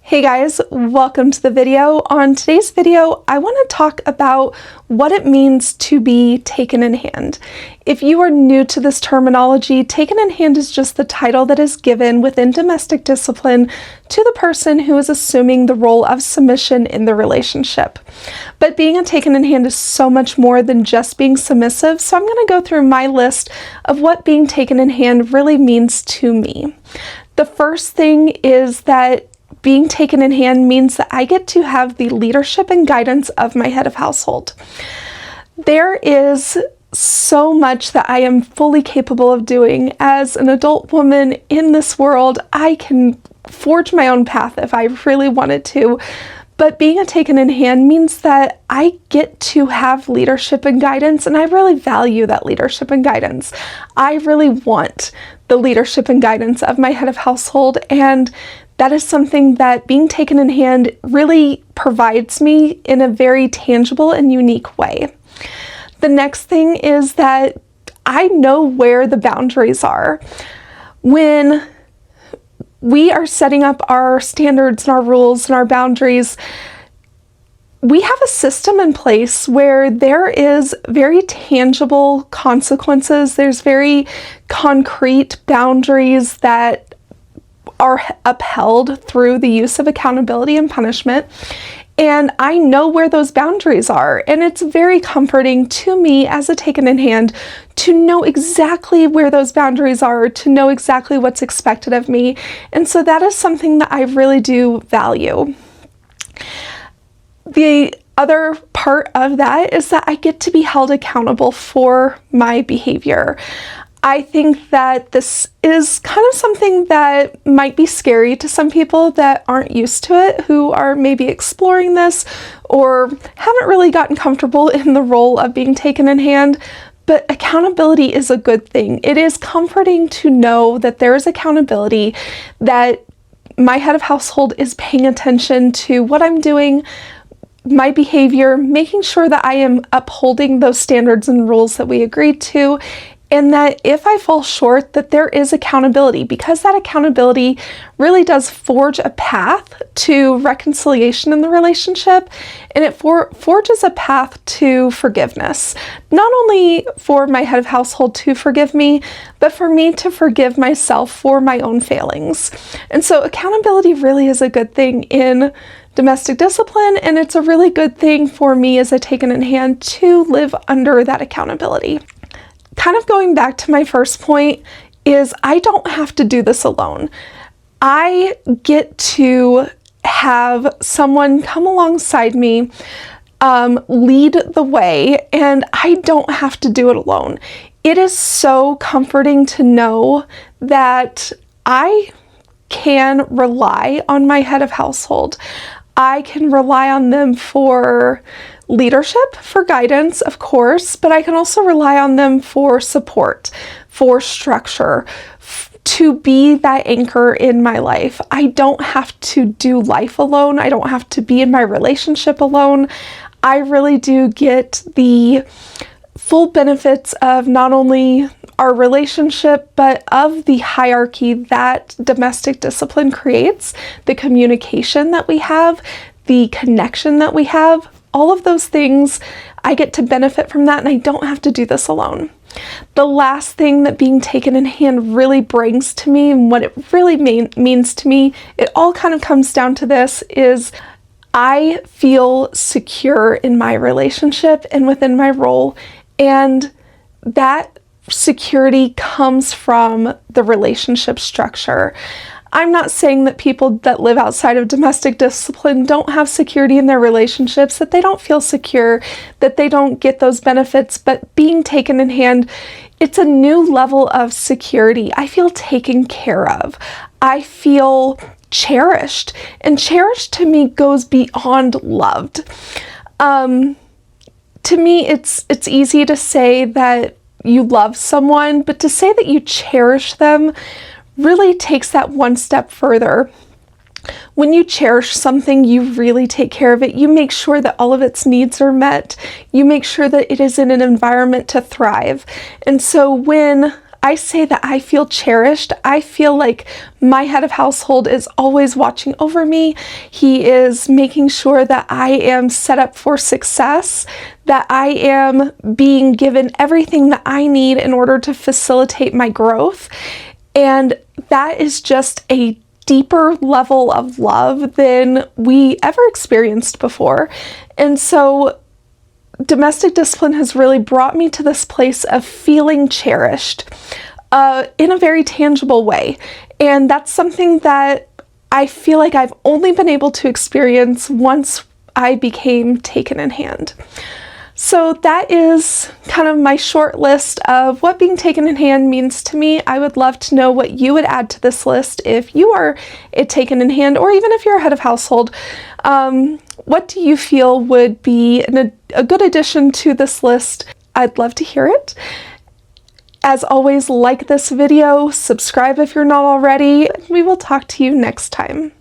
Hey guys, welcome to the video. On today's video, I want to talk about what it means to be taken in hand. If you are new to this terminology, taken in hand is just the title that is given within domestic discipline to the person who is assuming the role of submission in the relationship. But being a taken in hand is so much more than just being submissive, so I'm going to go through my list of what being taken in hand really means to me. The first thing is that being taken in hand means that I get to have the leadership and guidance of my head of household. There is so much that I am fully capable of doing as an adult woman in this world. I can forge my own path if I really wanted to, but being a taken in hand means that I get to have leadership and guidance, and I really value that leadership and guidance. I really want the leadership and guidance of my head of household, and that is something that being taken in hand really provides me in a very tangible and unique way. The next thing is that I know where the boundaries are. When we are setting up our standards and our rules and our boundaries, we have a system in place where there is very tangible consequences. There's very concrete boundaries that are upheld through the use of accountability and punishment. And I know where those boundaries are. And it's very comforting to me as a taken in hand to know exactly where those boundaries are, to know exactly what's expected of me. And so that is something that I really do value. The other part of that is that I get to be held accountable for my behavior. I think that this is kind of something that might be scary to some people that aren't used to it, who are maybe exploring this or haven't really gotten comfortable in the role of being taken in hand. But accountability is a good thing. It is comforting to know that there is accountability, that my head of household is paying attention to what I'm doing, my behavior, making sure that I am upholding those standards and rules that we agreed to. And that if I fall short, that there is accountability, because that accountability really does forge a path to reconciliation in the relationship, and it forges a path to forgiveness. Not only for my head of household to forgive me, but for me to forgive myself for my own failings. And so accountability really is a good thing in domestic discipline, and it's a really good thing for me as a taken in hand to live under that accountability. Kind of going back to my first point is I don't have to do this alone. I get to have someone come alongside me, lead the way, and I don't have to do it alone. It is so comforting to know that I can rely on my head of household. I can rely on them for leadership, for guidance, of course, but I can also rely on them for support, for structure, to be that anchor in my life. I don't have to do life alone. I don't have to be in my relationship alone. I really do get the full benefits of not only our relationship, but of the hierarchy that domestic discipline creates, the communication that we have, the connection that we have. All of those things, I get to benefit from that, and I don't have to do this alone. The last thing that being taken in hand really brings to me, and what it really means to me, it all kind of comes down to this, is I feel secure in my relationship and within my role, and that security comes from the relationship structure. I'm not saying that people that live outside of domestic discipline don't have security in their relationships, that they don't feel secure, that they don't get those benefits, but being taken in hand, it's a new level of security. I feel taken care of. I feel cherished, and cherished to me goes beyond loved. To me, it's easy to say that you love someone, but to say that you cherish them really takes that one step further. When you cherish something, you really take care of it. You make sure that all of its needs are met. You make sure that it is in an environment to thrive. And so when I say that I feel cherished. I feel like my head of household is always watching over me. He is making sure that I am set up for success, that I am being given everything that I need in order to facilitate my growth. And that is just a deeper level of love than we ever experienced before. And so domestic discipline has really brought me to this place of feeling cherished in a very tangible way. And that's something that I feel like I've only been able to experience once I became taken in hand. So that is kind of my short list of what being taken in hand means to me. I would love to know what you would add to this list if you are taken in hand, or even if you're a head of household. What do you feel would be a good addition to this list? I'd love to hear it. As always, like this video, subscribe if you're not already. We will talk to you next time.